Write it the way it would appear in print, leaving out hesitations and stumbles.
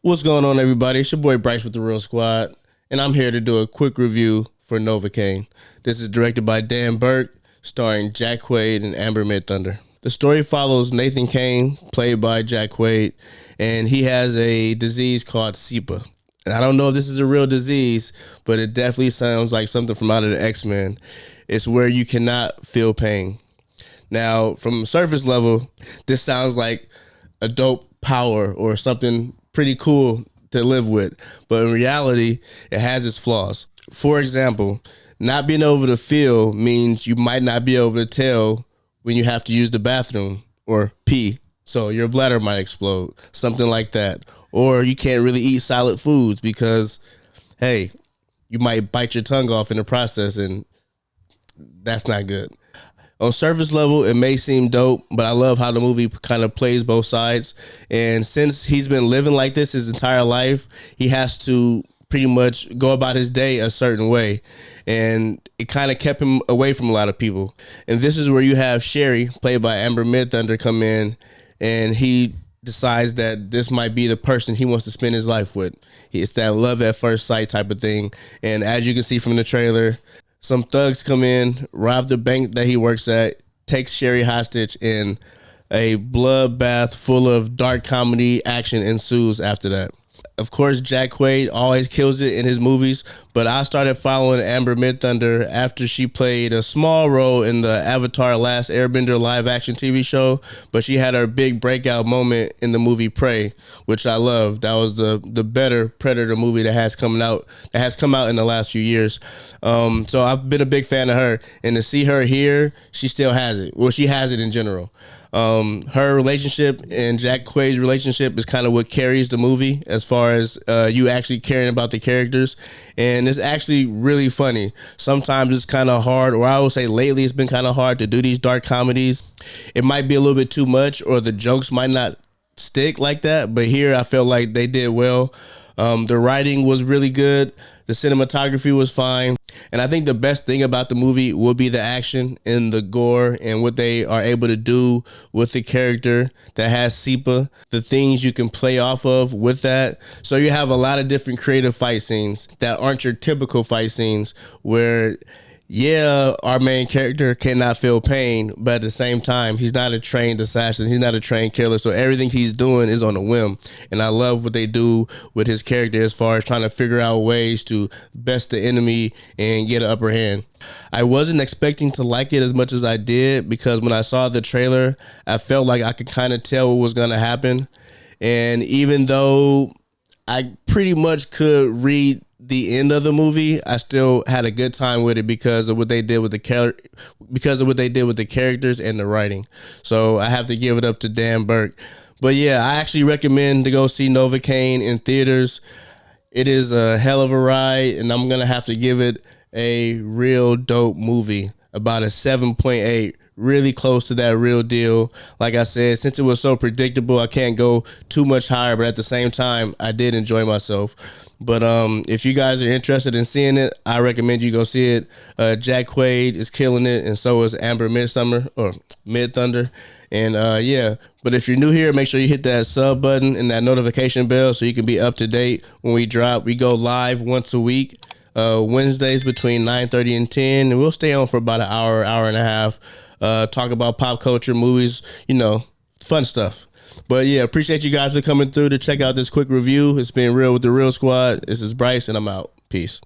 What's going on, everybody? It's your boy Bryce with the Real Squad, and I'm here to do a quick review for Novocaine. This is directed by Dan Burke, starring Jack Quaid and Amber Midthunder. The story follows Nathan Kane, played by Jack Quaid, and he has a disease called SIPA. And I don't know if this is a real disease, but it definitely sounds like something from out of the X-Men. It's where you cannot feel pain. Now, from a surface level, this sounds like a dope power or something pretty cool to live with, but in reality, it has its flaws. For example, not being able to feel means you might not be able to tell when you have to use the bathroom or pee, so your bladder might explode, something like that. Or you can't really eat solid foods because, hey, you might bite your tongue off in the process, and that's not good. On surface level, it may seem dope, but I love how the movie kind of plays both sides. And since he's been living like this his entire life, he has to pretty much go about his day a certain way. And it kind of kept him away from a lot of people. And this is where you have Sherry, played by Amber Midthunder, come in, and he decides that this might be the person he wants to spend his life with. It's that love at first sight type of thing. And as you can see from the trailer, some thugs come in, rob the bank that he works at, takes Sherry hostage, and a bloodbath full of dark comedy action ensues after that. Of course, Jack Quaid always kills it in his movies, but I started following Amber Midthunder after she played a small role in the Avatar Last Airbender live-action TV show, but she had her big breakout moment in the movie Prey, which I love. That was the better Predator movie that has come out in the last few years. So I've been a big fan of her, and to see her here, she still has it. Well, she has it in general. Her relationship and Jack Quaid's relationship is kind of what carries the movie as far as you actually caring about the characters. And it's actually really funny. Sometimes it's kind of hard, or I would say lately it's been kind of hard to do these dark comedies. It might be a little bit too much, or the jokes might not stick like that. But here I felt like they did well. The writing was really good. The cinematography was fine. And I think the best thing about the movie will be the action and the gore and what they are able to do with the character that has SIPA, the things you can play off of with that. So you have a lot of different creative fight scenes that aren't your typical fight scenes where, yeah, our main character cannot feel pain, but at the same time, he's not a trained assassin. He's not a trained killer. So everything he's doing is on a whim. And I love what they do with his character as far as trying to figure out ways to best the enemy and get an upper hand. I wasn't expecting to like it as much as I did because when I saw the trailer, I felt like I could kind of tell what was going to happen. And even though I pretty much could read the end of the movie, I still had a good time with it because of what they did with the characters and the writing. So I have to give it up to Dan Burke. But yeah, I actually recommend to go see Novocaine in theaters. It is a hell of a ride, and I'm gonna have to give it a real dope movie, about a 7.8. Really close to that real deal. Like I said, since it was so predictable, I can't go too much higher, but at the same time, I did enjoy myself. But if you guys are interested in seeing it, I recommend you go see it. Jack Quaid is killing it, and so is Amber Midthunder. And yeah, but if you're new here, make sure you hit that sub button and that notification bell so you can be up to date when we drop. We go live once a week, Wednesdays between 9:30 and 10, and we'll stay on for about an hour and a half. Talk about pop culture, movies, fun stuff. But yeah, appreciate you guys for coming through to check out this quick review. It's been real with the Real Squad. This is Bryce, and I'm out. Peace.